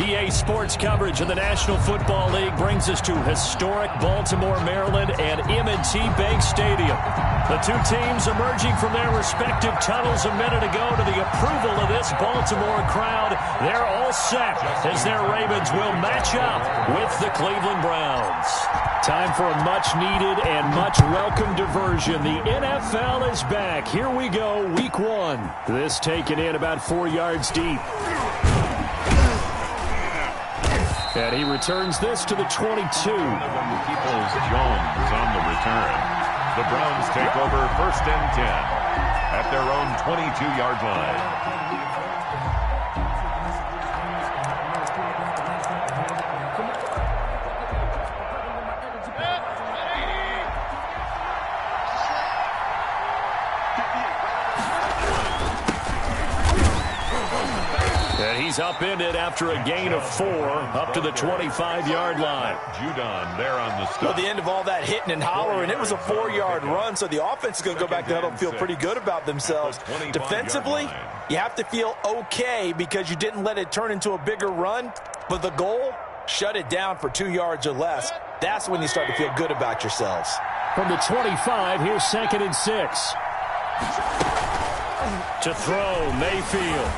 EA Sports coverage of the National Football League brings us to historic Baltimore, Maryland and M&T Bank Stadium. The two teams emerging from their respective tunnels a minute ago to the approval of this Baltimore crowd. They're all set as their Ravens will match up with the Cleveland Browns. Time for a much-needed and much-welcome diversion. The NFL is back. Here we go, Week 1. This taken in about 4 yards deep. And he returns this to the 22. Peoples Jones on the return. The Browns take over 1st and 10 at their own 22-yard line. He's upended after a gain of 4 up to the 25-yard line. Judon there on the stop. Well, the end of all that hitting and hollering, it was a 4-yard run, so the offense is going to go back to huddle and feel pretty good about themselves. Defensively, you have to feel okay because you didn't let it turn into a bigger run, but the goal, shut it down for 2 yards or less. That's when you start to feel good about yourselves. From the 25, here's 2nd and 6. To throw, Mayfield.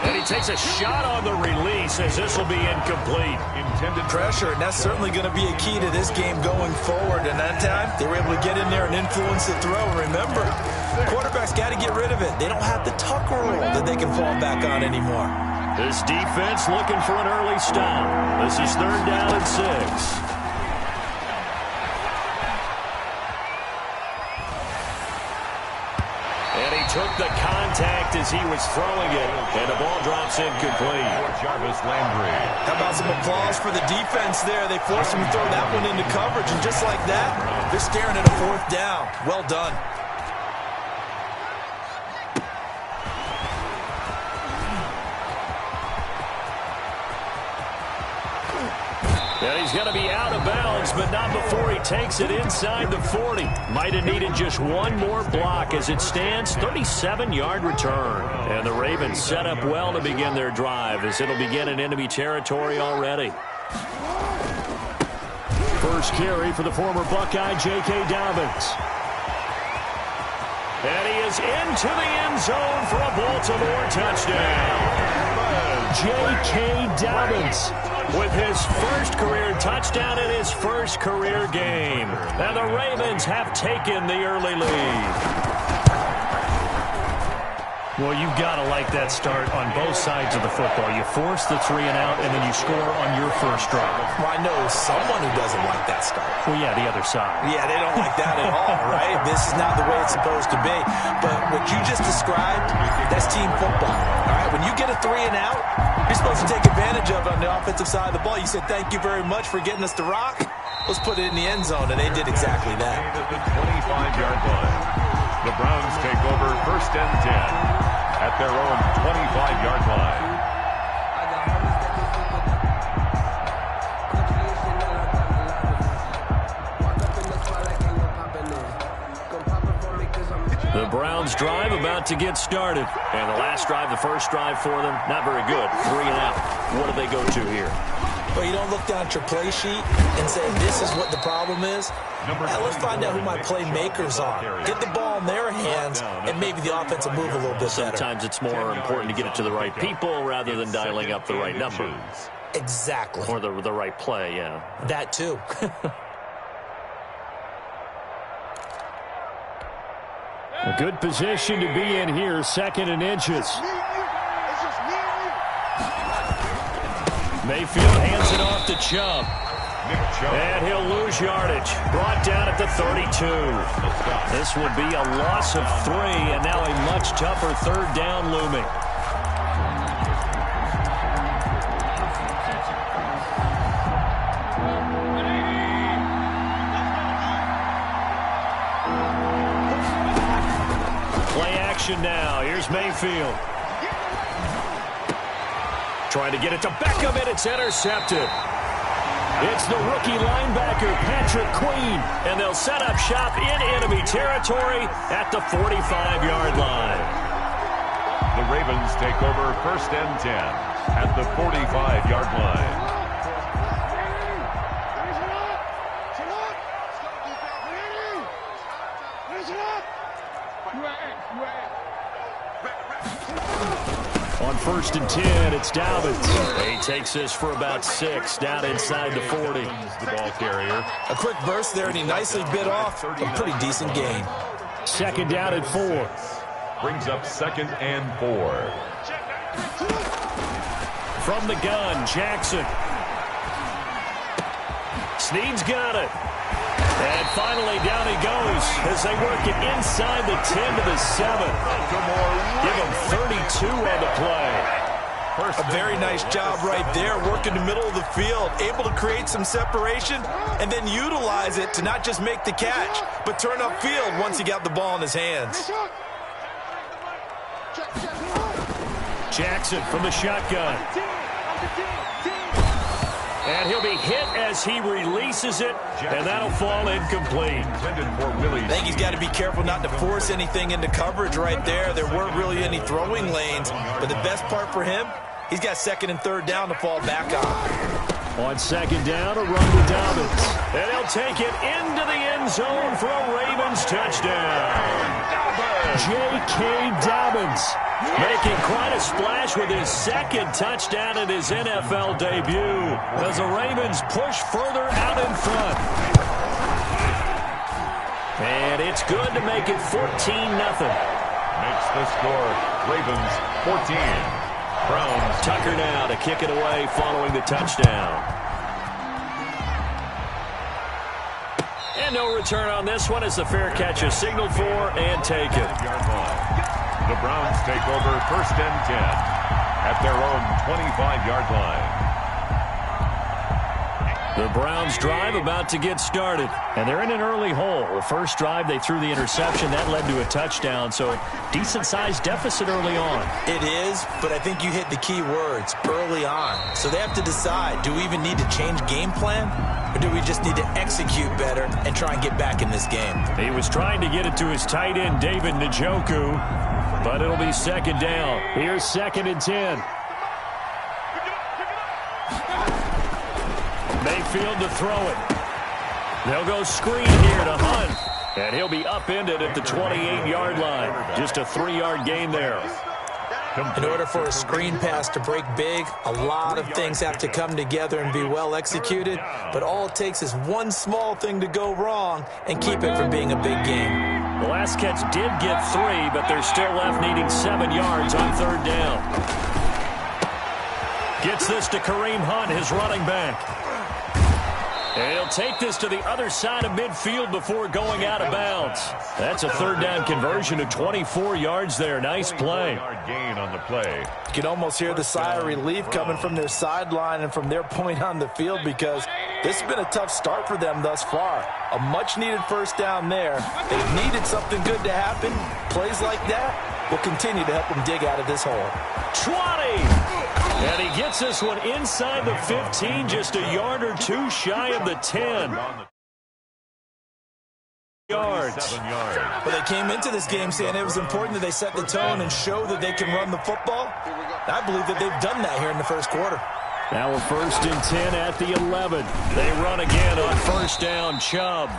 And he takes a shot on the release as this will be incomplete. Intended pressure, and that's certainly going to be a key to this game going forward. And that time, they were able to get in there and influence the throw. Remember, quarterbacks got to get rid of it. They don't have the Tucker rule that they can fall back on anymore. This defense looking for an early stop. This is 3rd down and 6. Took the contact as he was throwing it, and the ball drops incomplete. Jarvis Landry. How about some applause for the defense there? They forced him to throw that one into coverage, and just like that, they're staring at a 4th down. Well done. And he's going to be out of bounds, but not before he takes it inside the 40. Might have needed just one more block as it stands, 37-yard return. And the Ravens set up well to begin their drive as it'll begin in enemy territory already. First carry for the former Buckeye, J.K. Dobbins. And he is into the end zone for a Baltimore touchdown. J.K. Dobbins with his first career touchdown in his first career game. And the Ravens have taken the early lead. Well, you've got to like that start on both sides of the football. You force the 3 and out, and then you score on your first drive. Well, I know someone who doesn't like that start. Well, yeah, the other side. Yeah, they don't like that at all, right? This is not the way it's supposed to be. But what you just described, that's team football. All right, when you get a 3 and out, you're supposed to take advantage of it on the offensive side of the ball. You said, thank you very much for getting us to rock. Let's put it in the end zone, and they did exactly that. The 25-yard line. The Browns take over 1st and 10 at their own 25-yard line. The Browns drive about to get started. And the last drive, the first drive for them, not very good. 3 and out. What do they go to here? Well, you don't look down at your play sheet and say, this is what the problem is. Now, let's find out who my playmakers are. Get the ball in their hands, and maybe the offense will move a little bit better. Sometimes it's more important to get it to the right people rather than dialing up the right number. Exactly. Or the right play, yeah. That, too. A good position to be in here, 2nd and inches. Mayfield hands it off to Chubb. And he'll lose yardage. Brought down at the 32. This will be a loss of 3, and now a much tougher 3rd down looming. Play action now. Here's Mayfield. Trying to get it to Beckham, and it's intercepted. It's the rookie linebacker, Patrick Queen, and they'll set up shop in enemy territory at the 45-yard line. The Ravens take over 1st and 10 at the 45-yard line. On 1st and 10, it's Dobbins. He takes this for about 6 down inside the 40. The ball carrier. A quick burst there, and he nicely bit off a pretty decent gain. 2nd down and 4. Brings up 2nd and 4. From the gun, Jackson. Snead's got it. And finally, down he goes as they work it inside the 10 to the 7. Give him 32 on the play. A very nice job right there, working the middle of the field, able to create some separation, and then utilize it to not just make the catch, but turn upfield once he got the ball in his hands. Jackson from the shotgun. And he'll be hit as he releases it, and that'll fall incomplete. I think he's got to be careful not to force anything into coverage right there. There weren't really any throwing lanes, but the best part for him, he's got 2nd and 3rd down to fall back on. On 2nd down, a run to Dobbins. And he'll take it into the end zone for a Ravens touchdown. J.K. Dobbins making quite a splash with his 2nd touchdown in his NFL debut as the Ravens push further out in front. And it's good to make it 14-0. Makes the score. Ravens 14. Browns. Tucker now to kick it away following the touchdown. And no return on this one as the fair catch is signaled for and taken. The Browns take over 1st and 10 at their own 25-yard line. The Browns drive about to get started, and they're in an early hole. The first drive, they threw the interception. That led to a touchdown, so decent-sized deficit early on. It is, but I think you hit the key words, early on. So they have to decide, do we even need to change game plan, or do we just need to execute better and try and get back in this game? He was trying to get it to his tight end, David Njoku, but it'll be 2nd down. Here's 2nd and 10. Mayfield to throw it. They'll go screen here to Hunt. And he'll be upended at the 28-yard line. Just a 3-yard gain there. In order for a screen pass to break big, a lot of things have to come together and be well executed. But all it takes is one small thing to go wrong and keep it from being a big game. The last catch did get 3, but they're still left needing 7 yards on 3rd down. Gets this to Kareem Hunt, his running back. And he'll take this to the other side of midfield before going out of bounds. That's a 3rd down conversion of 24 yards there. Nice play. Gain on the play. You can almost hear the sigh of relief coming from their sideline and from their point on the field because this has been a tough start for them thus far. A much-needed 1st down there. They've needed something good to happen. Plays like that will continue to help them dig out of this hole. 20! And he gets this one inside the 15, just a yard or 2 shy of the 10. Yards. But they came into this game saying it was important that they set the tone and show that they can run the football. I believe that they've done that here in the first quarter. Now we're 1st and 10 at the 11. They run again on 1st down, Chubb.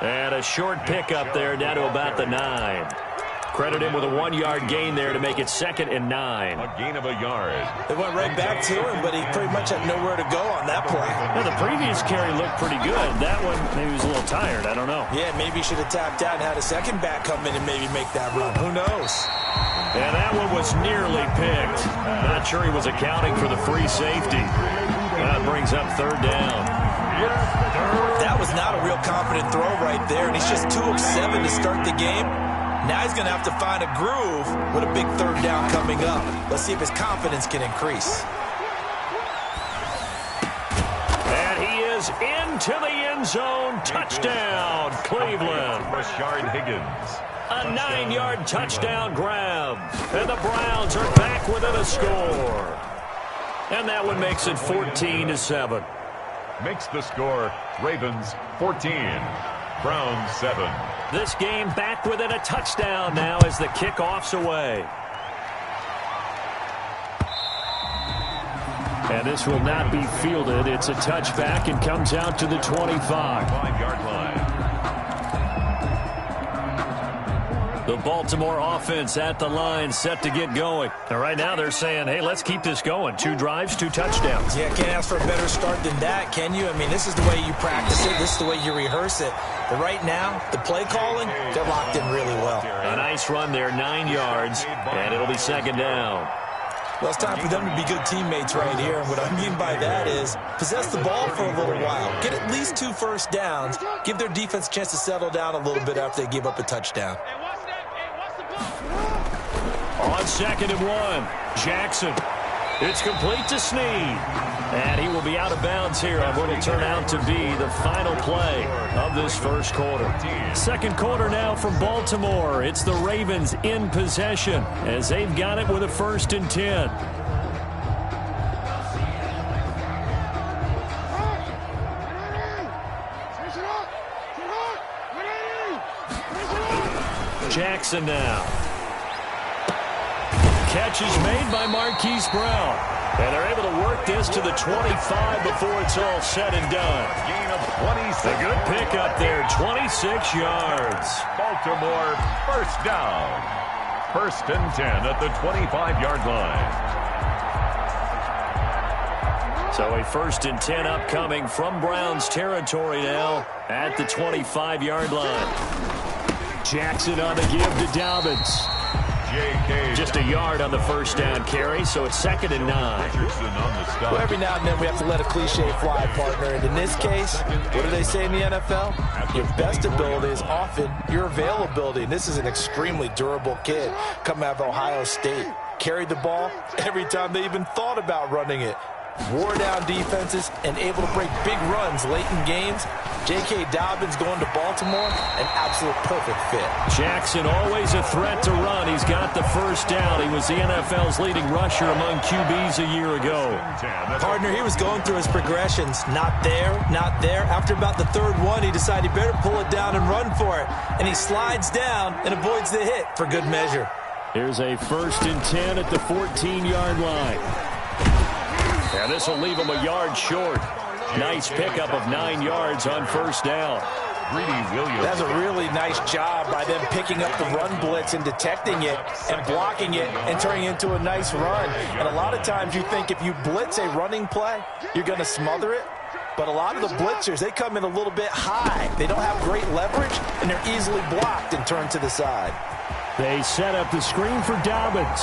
And a short pickup there down to about the 9. Credit him with a 1-yard gain there to make it 2nd and 9. A gain of a yard. They went right back to him, but he pretty much had nowhere to go on that play. Well, the previous carry looked pretty good. That one, maybe he was a little tired. I don't know. Yeah, maybe he should have tapped out and had a second back come in and maybe make that run. Who knows? And that one was nearly picked. Not sure he was accounting for the free safety. That brings up 3rd down. That was not a real confident throw right there, and he's just 2 of 7 to start the game. Now he's going to have to find a groove with a big 3rd down coming up. Let's see if his confidence can increase. And he is into the end zone. Touchdown, Cleveland. Rashard Higgins. A 9-yard touchdown grab. And the Browns are back within a score. And that one makes it 14-7. Makes the score Ravens 14, Browns 7. This game back within a touchdown now as the kickoff's away. And this will not be fielded. It's a touchback and comes out to the 25. 5-yard line. The Baltimore offense at the line, set to get going. And right now they're saying, hey, let's keep this going. 2 drives, 2 touchdowns. Yeah, can't ask for a better start than that, can you? I mean, this is the way you practice it. This is the way you rehearse it. But right now, the play calling, they're locked in really well. A nice run there, 9 yards, and it'll be 2nd down. Well, it's time for them to be good teammates right here. And what I mean by that is possess the ball for a little while. Get at least 2 first downs. Give their defense a chance to settle down a little bit after they give up a touchdown. On 2nd and 1, Jackson. It's complete to Snead. And he will be out of bounds here on what will turn out to be the final play of this first quarter. Second quarter now from Baltimore. It's the Ravens in possession as they've got it with a 1st and 10. Jackson now. Catch is made by Marquise Brown. And they're able to work this to the 25 before it's all said and done. Gain of 26. A good pickup there, 26 yards. Baltimore first down. 1st and 10 at the 25-yard line. So a 1st and 10 upcoming from Browns territory now at the 25-yard line. Jackson on the give to Dobbins. Just a yard on the 1st down carry, so it's 2nd and 9. Well, every now and then we have to let a cliche fly, partner. And in this case, what do they say in the NFL? Your best ability is often your availability. And this is an extremely durable kid coming out of Ohio State. Carried the ball every time they even thought about running it. Wore down defenses and able to break big runs late in games. J.K. Dobbins going to Baltimore, an absolute perfect fit. Jackson always a threat to run. He's got the 1st down. He was the NFL's leading rusher among QBs a year ago. Partner, he was going through his progressions. Not there, not there. After about the 3rd one, he decided he better pull it down and run for it. And he slides down and avoids the hit for good measure. Here's a 1st and 10 at the 14-yard line. And this will leave him a yard short. Nice pickup of 9 yards on 1st down. That's a really nice job by them picking up the run blitz and detecting it and blocking it and turning it into a nice run. And a lot of times you think if you blitz a running play, you're going to smother it. But a lot of the blitzers, they come in a little bit high. They don't have great leverage, and they're easily blocked and turned to the side. They set up the screen for Dobbins.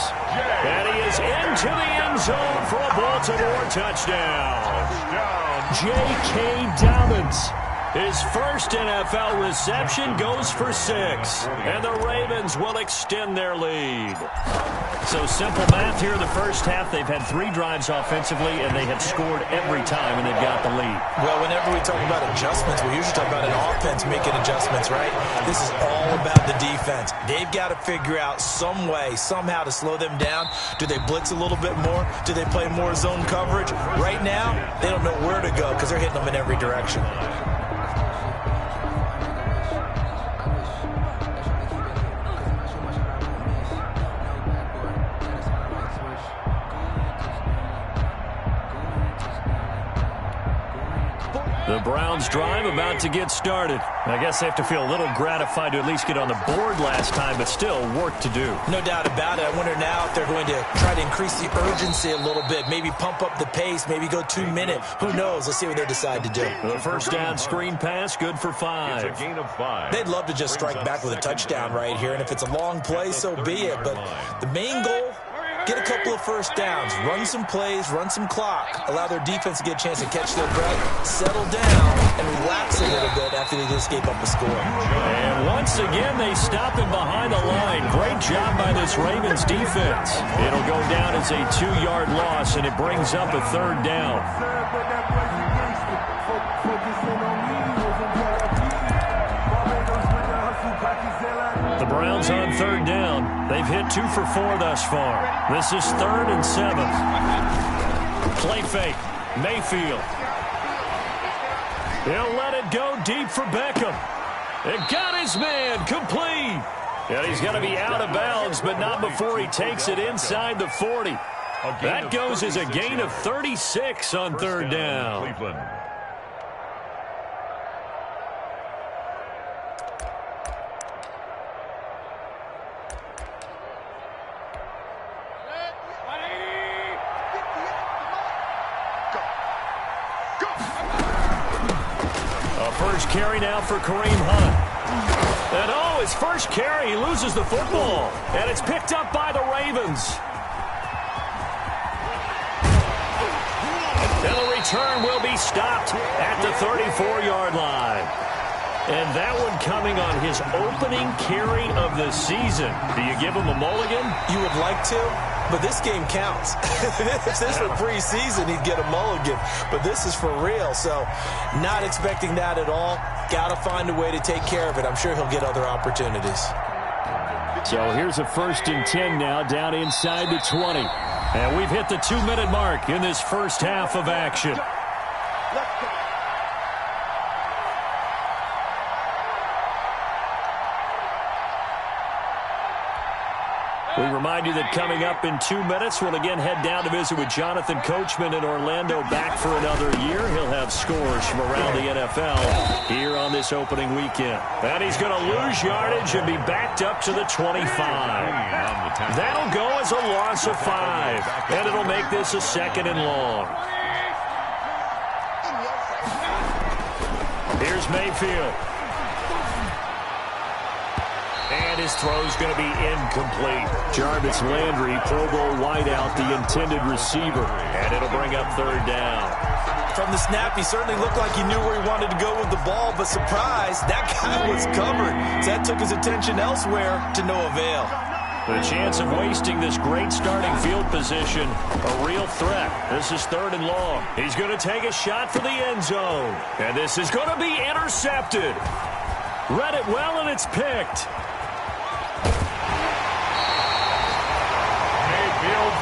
And he is into the end zone for a Baltimore touchdown. J.K. Dobbins. His first NFL reception goes for 6. And the Ravens will extend their lead. So simple math here in the first half. They've had 3 drives offensively, and they have scored every time, and they've got the lead. Well, whenever we talk about adjustments, we usually talk about an offense making adjustments, right? This is all about the defense. They've got to figure out some way, somehow to slow them down. Do they blitz a little bit more? Do they play more zone coverage? Right now, they don't know where to go because they're hitting them in every direction. The Browns drive about to get started. I guess they have to feel a little gratified to at least get on the board last time, but still work to do. No doubt about it. I wonder now if they're going to try to increase the urgency a little bit, maybe pump up the pace, maybe go 2-minute. Who knows? Let's see what they decide to do. The 1st down screen pass, good for 5. It's a gain of 5. They'd love to just strike back with a touchdown right here, and if it's a long play, so be it. But the main goal, get a couple of 1st downs, run some plays, run some clock, allow their defense to get a chance to catch their breath, settle down, and relax a little bit after they just gave up a score. And once again, they stop him behind the line. Great job by this Ravens defense. It'll go down as a 2-yard loss, and it brings up a 3rd down. The Browns on 3rd down. They've hit 2 for 4 thus far. This is 3rd and 7. Play fake. Mayfield. He'll let it go deep for Beckham. It got his man complete. And he's going to be out of bounds, but not before he takes it inside the 40. That goes as a gain of 36 on third down. Cleveland. First carry now for Kareem Hunt. And oh, his first carry, he loses the football. And it's picked up by the Ravens. And the return will be stopped at the 34-yard line. And that one coming on his opening carry of the season. Do you give him a mulligan? You would like to, but this game counts. If this were preseason, he'd get a mulligan. But this is for real, so not expecting that at all. Got to find a way to take care of it. I'm sure he'll get other opportunities. So here's a 1st and 10 now down inside the 20. And we've hit the 2-minute mark in this first half of action. We remind you that coming up in 2 minutes, we'll again head down to visit with Jonathan Coachman in Orlando, back for another year. He'll have scores from around the NFL here on this opening weekend. And he's going to lose yardage and be backed up to the 25. That'll go as a loss of 5, and it'll make this a 2nd and long. Here's Mayfield. And his throw's going to be incomplete. Jarvis Landry, Pro Bowl wideout, the intended receiver. And it'll bring up 3rd down. From the snap, he certainly looked like he knew where he wanted to go with the ball, but surprise, that guy was covered. So that took his attention elsewhere to no avail. The chance of wasting this great starting field position, a real threat. This is 3rd and long. He's going to take a shot for the end zone. And this is going to be intercepted. Read it well, and it's picked.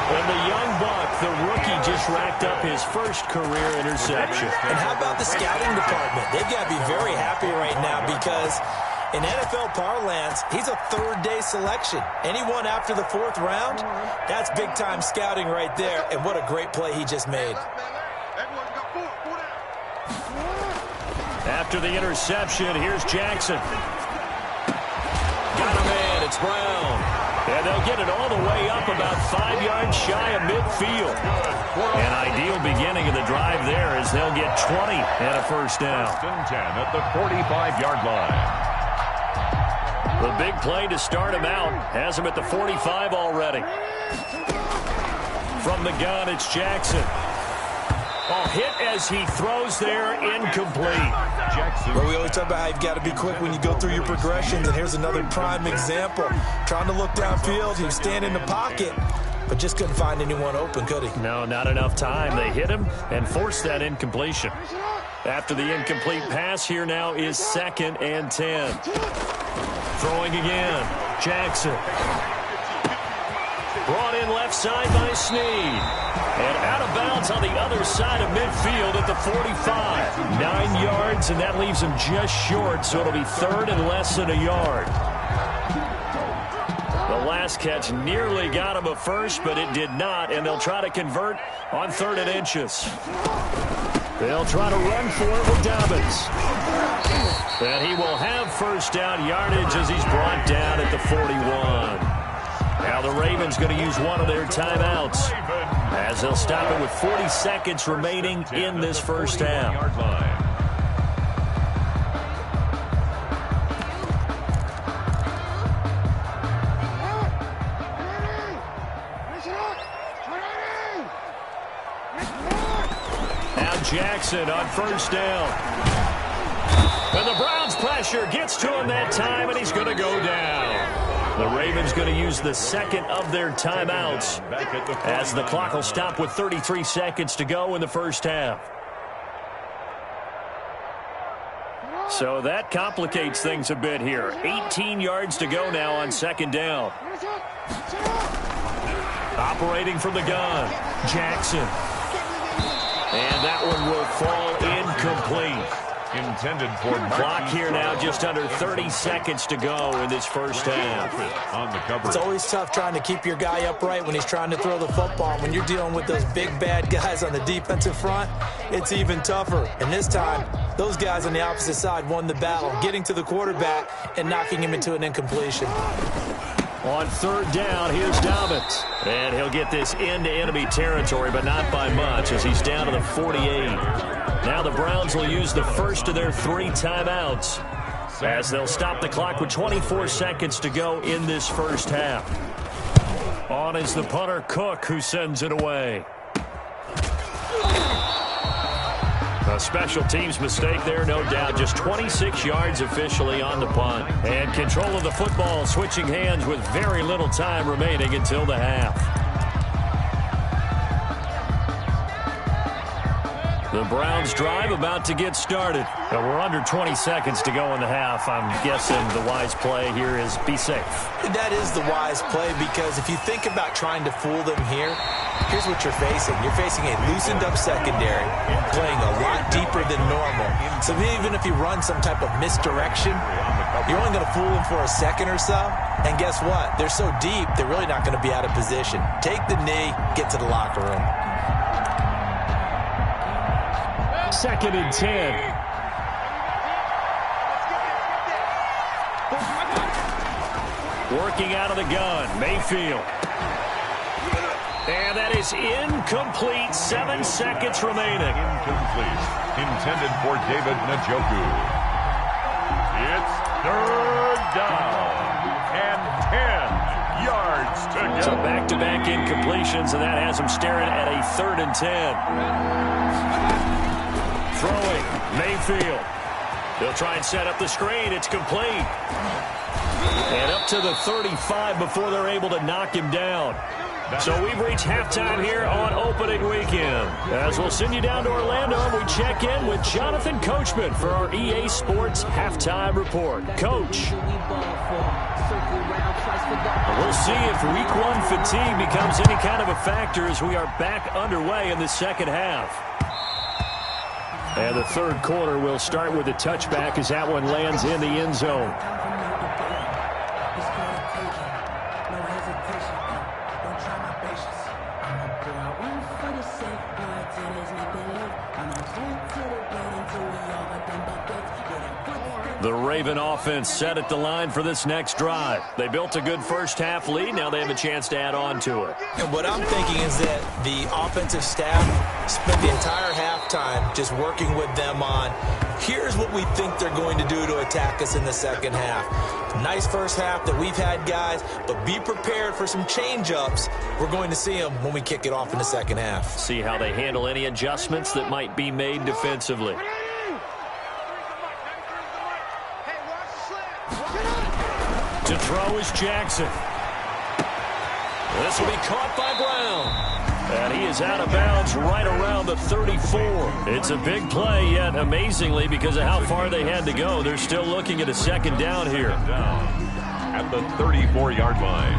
And the young buck, the rookie, just racked up his first career interception. And how about the scouting department? They've got to be very happy right now because in NFL parlance, he's a 3rd-day selection. Anyone after the 4th round, that's big-time scouting right there. And what a great play he just made. After the interception, here's Jackson. Got a man, it's Brown. And they'll get it all the way up about 5 yards shy of midfield. An ideal beginning of the drive there as they'll get 20 and a 1st down. 1st and 10 at the 45-yard line. The big play to start him out has him at the 45 already. From the gun, it's Jackson. Oh, hit as he throws there, incomplete. Well, we always talk about how you've got to be quick when you go through your progressions, and here's another prime example. Trying to look downfield, he was standing in the pocket, but just couldn't find anyone open, could he? No, not enough time. They hit him and forced that incompletion. After the incomplete pass, here now is 2nd and 10. Throwing again, Jackson. Brought in left side by Snead. And out of bounds on the other side of midfield at the 45. 9 yards, and that leaves him just short, so it'll be 3rd and less than a yard. The last catch nearly got him a 1st, but it did not, and they'll try to convert on 3rd and inches. They'll try to run for it with Dobbins. And he will have 1st down yardage as he's brought down at the 41. Now the Ravens going to use one of their timeouts as they'll stop it with 40 seconds remaining in this first half. Now Jackson on 1st down. And the Browns pressure gets to him that time, and he's going to go down. The Ravens going to use the 2nd of their timeouts as the clock will stop with 33 seconds to go in the first half. So that complicates things a bit here. 18 yards to go now on 2nd down. Operating from the gun, Jackson. And that one will fall incomplete. Intended for clock here now, just under 30 seconds to go in this first half. On the cover. It's always tough trying to keep your guy upright when he's trying to throw the football. When you're dealing with those big, bad guys on the defensive front, it's even tougher. And this time, those guys on the opposite side won the battle, getting to the quarterback and knocking him into an incompletion. On third down, here's Dobbins. And he'll get this into enemy territory, but not by much, as he's down to the 48. Now the Browns will use the first of their 3 timeouts, as they'll stop the clock with 24 seconds to go in this first half. On is the punter, Cook, who sends it away. A special teams mistake there, no doubt. Just 26 yards officially on the punt. And control of the football, switching hands with very little time remaining until the half. The Browns drive about to get started. We're under 20 seconds to go in the half. I'm guessing the wise play here is be safe. That is the wise play, because if you think about trying to fool them here, here's what you're facing. You're facing a loosened up secondary, playing a lot deeper than normal. So even if you run some type of misdirection, you're only going to fool them for a second or so. And guess what? They're so deep, they're really not going to be out of position. Take the knee, get to the locker room. 2nd and 10. Working out of the gun, Mayfield. And that is incomplete. 7 seconds remaining. Incomplete. Intended for David Njoku. It's third down and 10 yards to go. So back-to-back incompletions, and that has him staring at a 3rd and 10. Throwing, Mayfield. They'll try and set up the screen. It's complete. And up to the 35 before they're able to knock him down. So we've reached halftime here on opening weekend. As we'll send you down to Orlando, and we check in with Jonathan Coachman for our EA Sports Halftime Report. Coach. We'll see if Week 1 fatigue becomes any kind of a factor as we are back underway in the second half. And the third quarter will start with a touchback as that one lands in the end zone. The Raven offense set at the line for this next drive. They built a good first-half lead. Now they have a chance to add on to it. And what I'm thinking is that the offensive staff spent the entire halftime just working with them on, here's what we think they're going to do to attack us in the second half. Nice first half that we've had, guys, but be prepared for some change-ups. We're going to see them when we kick it off in the second half. See how they handle any adjustments that might be made defensively. To throw is Jackson. This will be caught by Brown. And he is out of bounds right around the 34. It's a big play, yet amazingly, because of how far they had to go, they're still looking at a second down here. At the 34-yard line.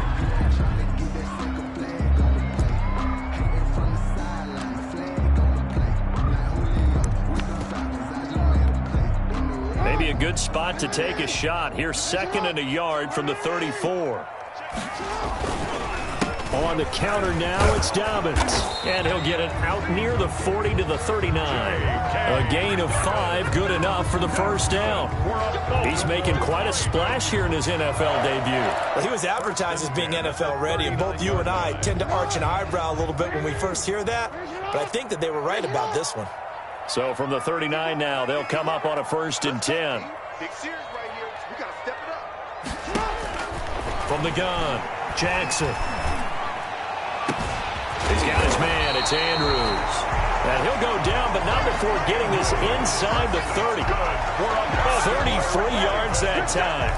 Maybe a good spot to take a shot. Here's 2nd and a yard from the 34. On the counter now, it's Dobbins. And he'll get it out near the 40 to the 39. A gain of 5, good enough for the first down. He's making quite a splash here in his NFL debut. Well, he was advertised as being NFL ready, and both you and I tend to arch an eyebrow a little bit when we first hear that. But I think that they were right about this one. So from the 39 now, they'll come up on a 1st and 10. Big series right here. We got to step it up. From the gun, Jackson. He's got his man. It's Andrews. And he'll go down, but not before getting this inside the 30. 33 yards that time.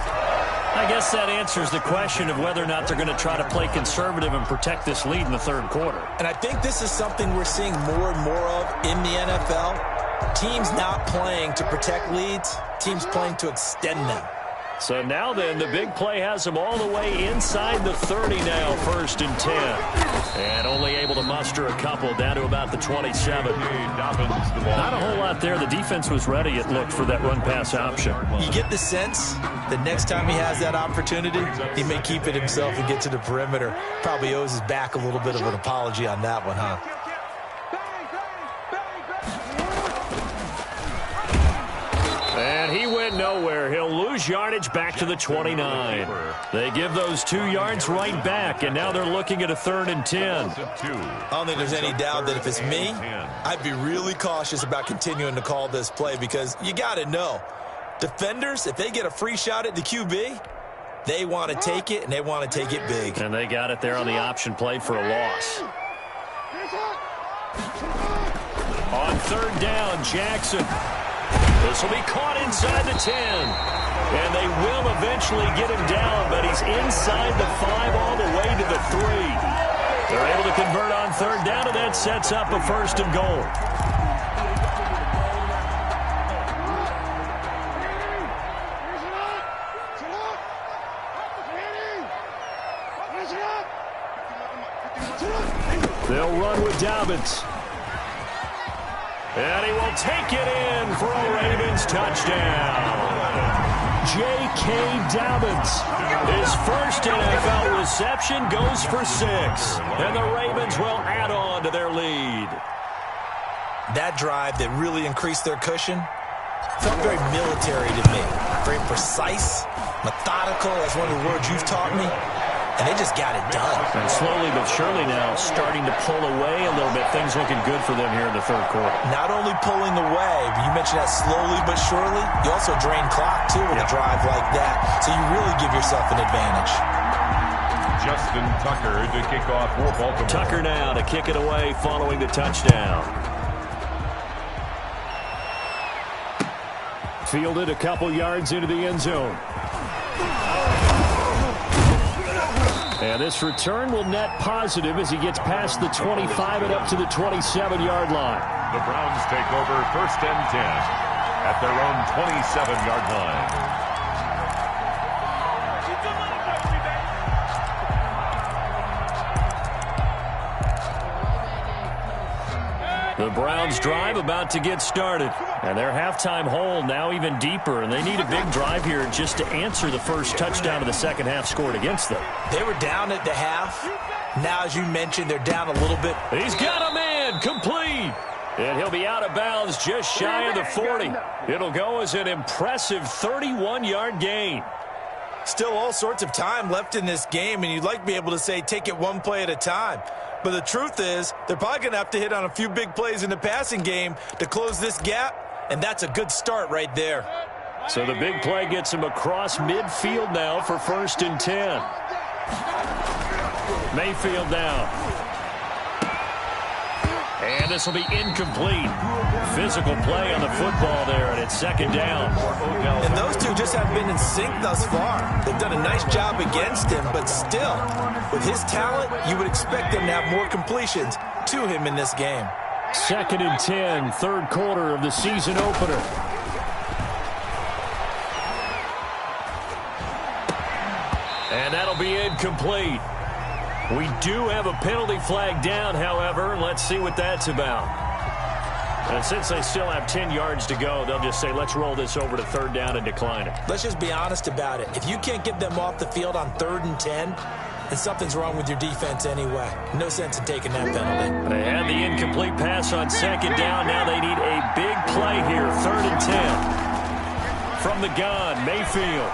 I guess that answers the question of whether or not they're going to try to play conservative and protect this lead in the third quarter. And I think this is something we're seeing more and more of in the NFL. Teams not playing to protect leads, teams playing to extend them. So now then, the big play has them all the way inside the 30 now, 1st and 10. And only able to muster a couple down to about the 27. Not a whole lot there. The defense was ready, it looked, for that run-pass option. You get the sense that next time he has that opportunity, he may keep it himself and get to the perimeter. Probably owes his back a little bit of an apology on that one, huh? And he went nowhere. He'll lose yardage back to the 29. They give those 2 yards right back, and now they're looking at a 3rd and 10. I don't think there's any doubt that if it's me, I'd be really cautious about continuing to call this play because you got to know, defenders, if they get a free shot at the QB, they want to take it, and they want to take it big. And they got it there on the option play for a loss. On 3rd down, Jackson. This will be caught inside the 10. And they will eventually get him down, but he's inside the 5 all the way to the 3. They're able to convert on 3rd down, and that sets up a 1st and goal. They'll run with Dobbins. And he will take it in for a Ravens touchdown. J.K. Dobbins. His first NFL reception goes for 6. And the Ravens will add on to their lead. That drive that really increased their cushion felt very military to me. Very precise, methodical. That's one of the words you've taught me. And they just got it done. And slowly but surely now starting to pull away a little bit. Things looking good for them here in the 3rd quarter. Not only pulling away, but you mentioned that slowly but surely. You also drain clock, too, with a drive like that. So you really give yourself an advantage. Justin Tucker to kick off for Baltimore. Tucker now to kick it away following the touchdown. Fielded a couple yards into the end zone. And this return will net positive as he gets past the 25 and up to the 27-yard line. The Browns take over 1st and 10 at their own 27-yard line. The Browns drive about to get started. And their halftime hole now even deeper. And they need a big drive here just to answer the first touchdown of the second half scored against them. They were down at the half. Now, as you mentioned, they're down a little bit. He's got a man complete. And he'll be out of bounds just shy of the 40. It'll go as an impressive 31-yard gain. Still all sorts of time left in this game, and you'd like to be able to say take it one play at a time. But the truth is, they're probably going to have to hit on a few big plays in the passing game to close this gap, and that's a good start right there. So the big play gets him across midfield now for 1st and 10. Mayfield now. And this will be incomplete. Physical play on the football there, and it's 2nd down. And those two just haven't been in sync thus far. They've done a nice job against him, but still, with his talent, you would expect them to have more completions to him in this game. 2nd and 10, 3rd quarter of the season opener. And that'll be incomplete. We do have a penalty flag down, however. Let's see what that's about. And since they still have 10 yards to go, they'll just say, let's roll this over to 3rd down and decline it. Let's just be honest about it. If you can't get them off the field on 3rd and 10, then something's wrong with your defense anyway. No sense in taking that penalty. They had the incomplete pass on 2nd down. Now they need a big play here, 3rd and 10. From the gun, Mayfield.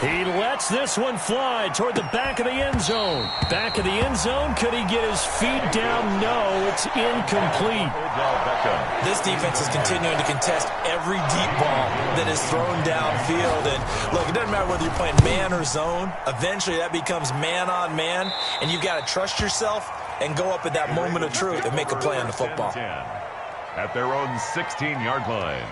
He lets this one fly toward the back of the end zone. Back of the end zone. Could he get his feet down? No, it's incomplete. This defense is continuing to contest every deep ball that is thrown downfield. And look, it doesn't matter whether you're playing man or zone. Eventually that becomes man on man. And you've got to trust yourself and go up at that moment of truth and make a play on the football. At their own 16-yard line.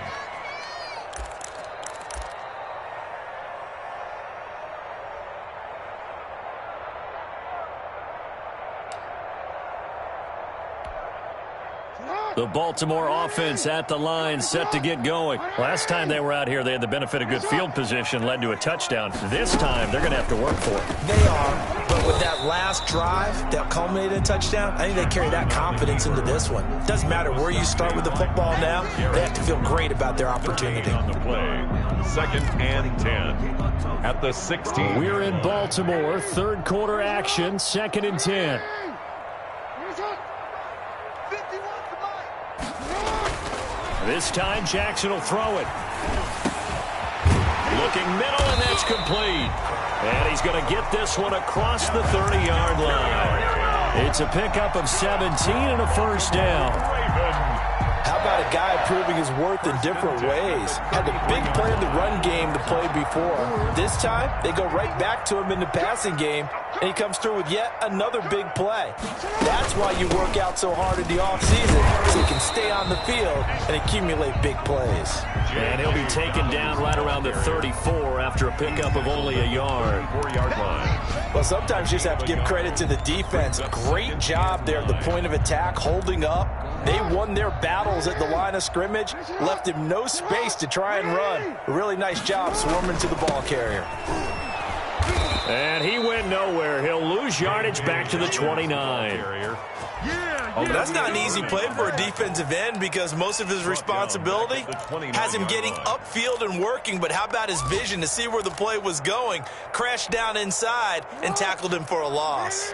The Baltimore offense at the line, set to get going. Last time they were out here, they had the benefit of good field position, led to a touchdown. This time, they're going to have to work for it. They are, but with that last drive that culminated in a touchdown, I think they carry that confidence into this one. Doesn't matter where you start with the football now, they have to feel great about their opportunity. On the play, 2nd and 10 at the 16. We're in Baltimore, third quarter action, 2nd and 10. This time, Jackson will throw it. Looking middle, and that's complete. And he's going to get this one across the 30-yard line. It's a pickup of 17 and a first down. How about a guy proving his worth in different ways? Had a big play in the run game to play before. This time, they go right back to him in the passing game, and he comes through with yet another big play. That's why you work out so hard in the offseason, so you can stay on the field and accumulate big plays. And he'll be taken down right around the 34 after a pickup of only a yard. 4-yard line. Well, sometimes you just have to give credit to the defense. Great job there at the point of attack, holding up. They won their battles at the line of scrimmage, left him no space to try and run. A really nice job swarming to the ball carrier. And he went nowhere. He'll lose yardage back to the 29. Oh, that's not an easy play for a defensive end because most of his responsibility has him getting upfield and working, but how about his vision to see where the play was going, crashed down inside, and tackled him for a loss.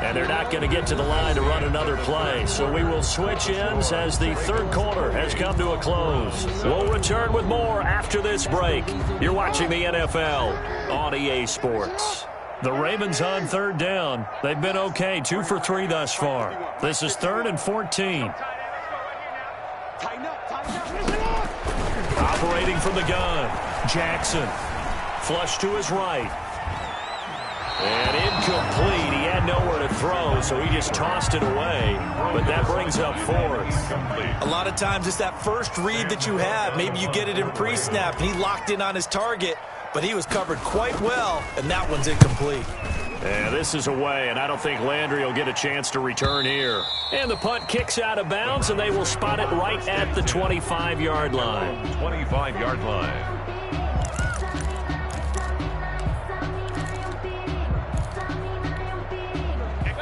And they're not going to get to the line to run another play. So we will switch ends as the third quarter has come to a close. We'll return with more after this break. You're watching the NFL on EA Sports. The Ravens on third down. They've been okay, 2 for 3 thus far. This is 3rd and 14. Operating from the gun, Jackson. Flush to his right. And incomplete. He had nowhere to throw, so he just tossed it away. But that brings up 4th. A lot of times it's that first read that you have. Maybe you get it in pre-snap, and he locked in on his target, but he was covered quite well, and that one's incomplete. Yeah, this is away, and I don't think Landry will get a chance to return here. And the punt kicks out of bounds, and they will spot it right at the 25-yard line. 25-yard line.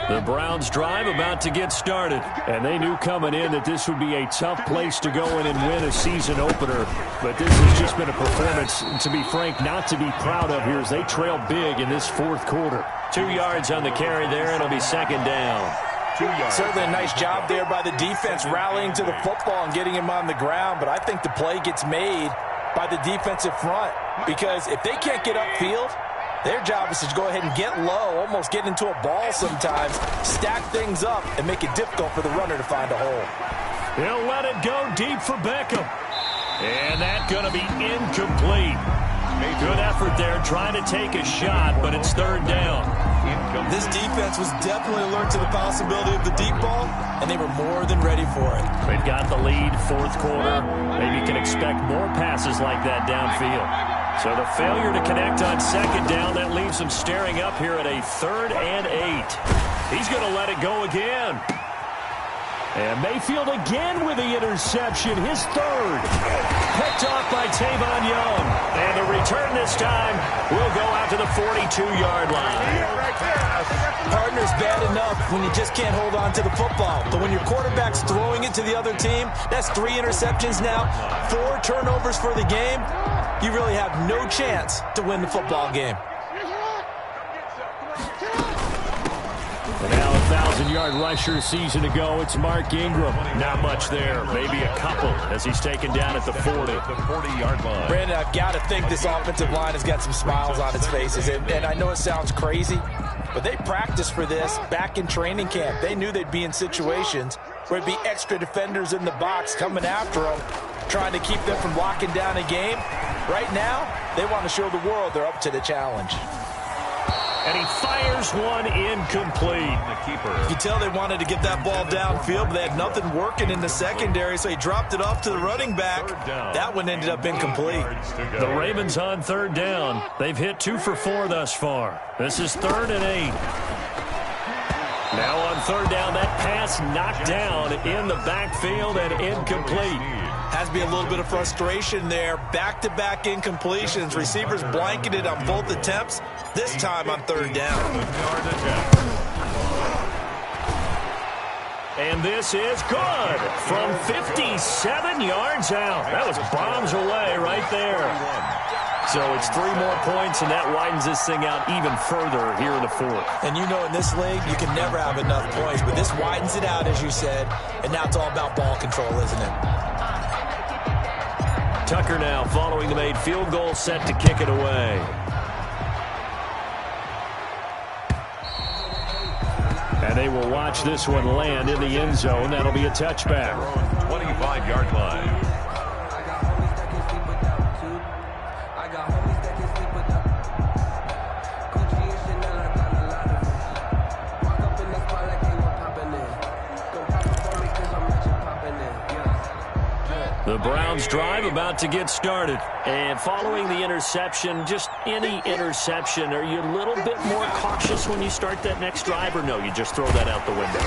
The Browns drive about to get started, and they knew coming in that this would be a tough place to go in and win a season opener. But this has just been a performance, to be frank, not to be proud of here as they trail big in this fourth quarter. 2 yards on the carry there, and it'll be 2nd down. 2 yards. Certainly a nice job there by the defense rallying to the football and getting him on the ground, but I think the play gets made by the defensive front because if they can't get upfield, their job is to go ahead and get low, almost get into a ball sometimes, stack things up, and make it difficult for the runner to find a hole. He'll let it go deep for Beckham. And that's going to be incomplete. Good effort there trying to take a shot, but it's 3rd down. This defense was definitely alert to the possibility of the deep ball, and they were more than ready for it. They've got the lead, 4th quarter. Maybe you can expect more passes like that downfield. So the failure to connect on 2nd down, that leaves him staring up here at a 3rd and 8. He's going to let it go again. And Mayfield again with the interception, his 3rd. Picked off by Tavon Young. And the return this time will go out to the 42-yard line. Partner's bad enough when you just can't hold on to the football. But when your quarterback's throwing it to the other team, that's 3 interceptions now, 4 turnovers for the game. You really have no chance to win the football game. And now 1,000-yard rusher season to go. It's Mark Ingram. Not much there. Maybe a couple as he's taken down at the 40. The 40-yard line. Brandon, I've got to think this offensive line has got some smiles on its faces. And I know it sounds crazy, but they practiced for this back in training camp. They knew they'd be in situations where it'd be extra defenders in the box coming after them, trying to keep them from locking down a game. Right now, they want to show the world they're up to the challenge. And he fires one incomplete. You tell they wanted to get that ball downfield, but they had nothing working in the secondary, so he dropped it off to the running back. That one ended up incomplete. The Ravens on third down. They've hit 2 for 4 thus far. This is 3rd and 8. Now on third down, that pass knocked down in the backfield and incomplete. Has to be a little bit of frustration there. Back-to-back incompletions. Receivers blanketed on both attempts, this time on third down. And this is good from 57 yards out. That was bombs away right there. So it's 3 more points, and that widens this thing out even further here in the 4th. And you know in this league, you can never have enough points, but this widens it out, as you said, and now it's all about ball control, isn't it? Tucker now following the made field goal, set to kick it away. And they will watch this one land in the end zone. That'll be a touchback. 25-yard line. The Browns drive about to get started. And following the interception, just any interception, are you a little bit more cautious when you start that next drive, or no, you just throw that out the window?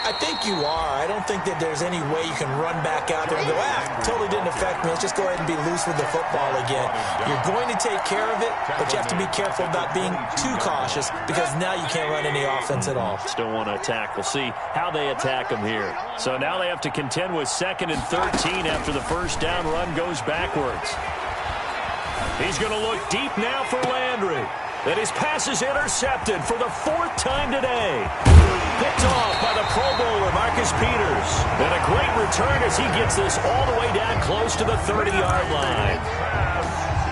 I think you are. I don't think that there's any way you can run back out there and go, totally didn't affect me. Let's just go ahead and be loose with the football again. You're going to take care of it, but you have to be careful about being too cautious because now you can't run any offense at all. Still want to attack. We'll see how they attack them here. So now they have to contend with 2nd and 13 after the first down run goes backwards. He's going to look deep now for Landry. And his pass is intercepted for the 4th time today. Picked off by the Pro Bowler, Marcus Peters. And a great return as he gets this all the way down close to the 30-yard line.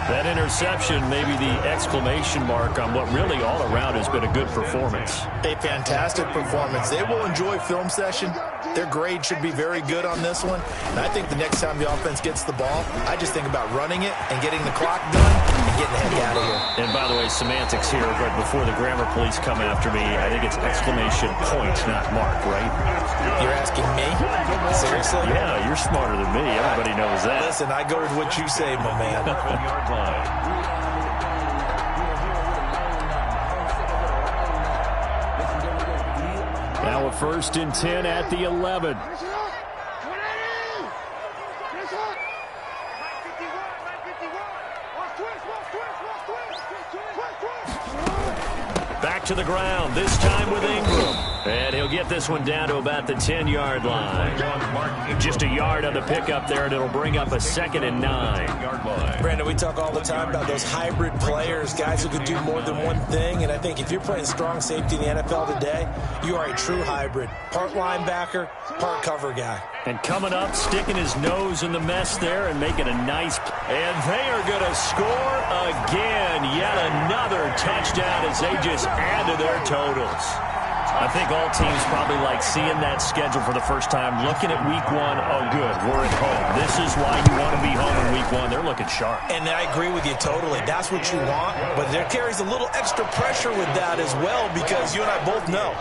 That interception may be the exclamation mark on what really all around has been a good performance. A fantastic performance. They will enjoy film session. Their grade should be very good on this one. And I think the next time the offense gets the ball, I just think about running it and getting the clock done and getting the heck out of here. And by the way, semantics here, right before the grammar police come after me, I think it's exclamation point, not mark, right? You're asking me? Seriously? Yeah, you're smarter than me. Everybody knows that. Listen, I go with what you say, my man. Now a 1st and 10 at the 11. Back to the ground, this time with Ingram. And he'll get this one down to about the 10-yard line. Just a yard on the pickup there, and it'll bring up a 2nd and 9. Brandon, we talk all the time about those hybrid players, guys who can do more than one thing. And I think if you're playing strong safety in the NFL today, you are a true hybrid. Part linebacker, part cover guy. And coming up, sticking his nose in the mess there and making a nice play. And they are going to score again. Yet another touchdown as they just add to their totals. I think all teams probably like seeing that schedule for the first time, looking at week 1. Oh, good, we're at home. This is why you want to be home in week 1. They're looking sharp. And I agree with you totally. That's what you want. But there carries a little extra pressure with that as well because you and I both know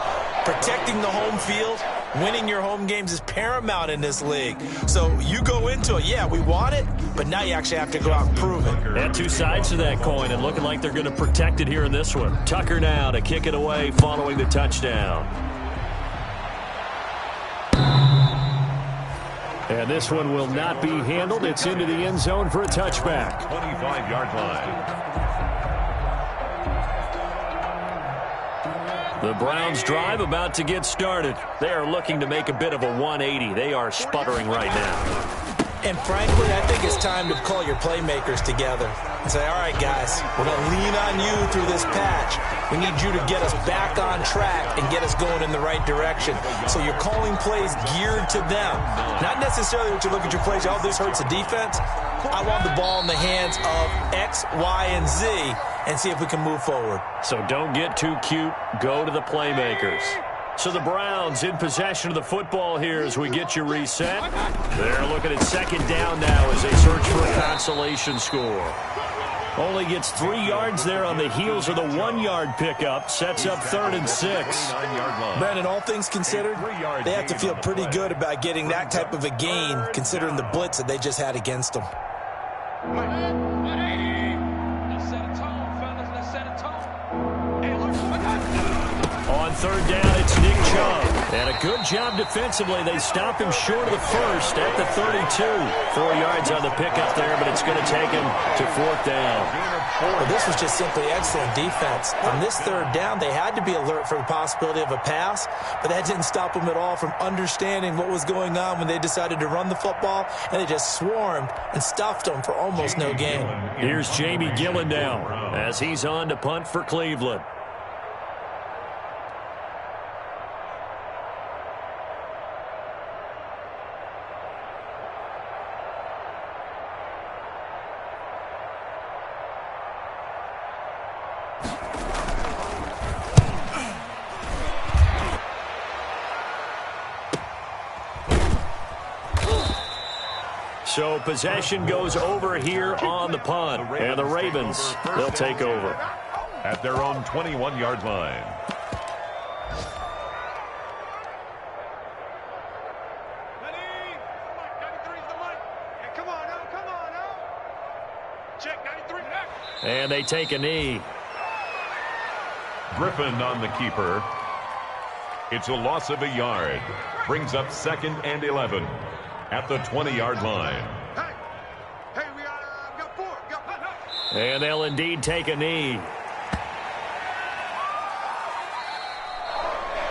protecting the home field, winning your home games is paramount in this league. So you go into it, yeah, we want it, but now you actually have to go out and prove it. And 2 sides to that coin, and looking like they're going to protect it here in this one. Tucker now to kick it away following the touchdown. And this one will not be handled. It's into the end zone for a touchback. 25-yard line. The Browns drive about to get started. They are looking to make a bit of a 180. They are sputtering right now. And frankly, I think it's time to call your playmakers together and say, all right, guys, we're going to lean on you through this patch. We need you to get us back on track and get us going in the right direction. So you're calling plays geared to them. Not necessarily what you look at your plays, oh, this hurts the defense. I want the ball in the hands of X, Y, and Z and see if we can move forward. So don't get too cute. Go to the playmakers. So the Browns in possession of the football here as we get you reset. They're looking at 2nd down now as they search for a consolation score. Only gets 3 yards there on the heels of the 1-yard pickup. Sets up 3rd and 6. Brandon, all things considered, they have to feel pretty good about getting that type of a gain, considering the blitz that they just had against them. On 3rd down, it's Nick Chubb. And a good job defensively. They stop him short of the first at the 32. 4 yards on the pickup there, but it's going to take him to 4th down. Well, this was just simply excellent defense. On this 3rd down, they had to be alert for the possibility of a pass, but that didn't stop them at all from understanding what was going on when they decided to run the football, and they just swarmed and stuffed them for almost no gain. Here's Jamie Gillen now as he's on to punt for Cleveland. So possession goes over here on the punt. And the Ravens, they'll take over. At their own 21-yard line. And they take a knee. Griffin on the keeper. It's a loss of a yard. Brings up 2nd and 11 at the 20-yard line. Hey, we got 4. And they'll indeed take a knee.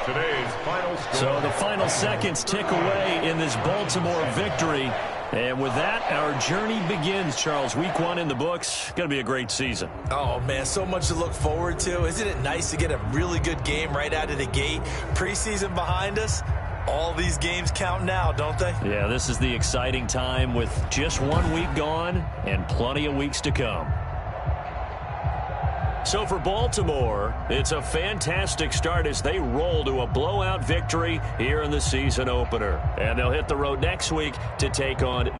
Today's final score. So the final seconds tick away in this Baltimore victory. And with that, our journey begins, Charles. Week 1 in the books. Going to be a great season. Oh, man, so much to look forward to. Isn't it nice to get a really good game right out of the gate? Preseason behind us. All these games count now, don't they? Yeah, this is the exciting time with just 1 week gone and plenty of weeks to come. So for Baltimore, it's a fantastic start as they roll to a blowout victory here in the season opener. And they'll hit the road next week to take on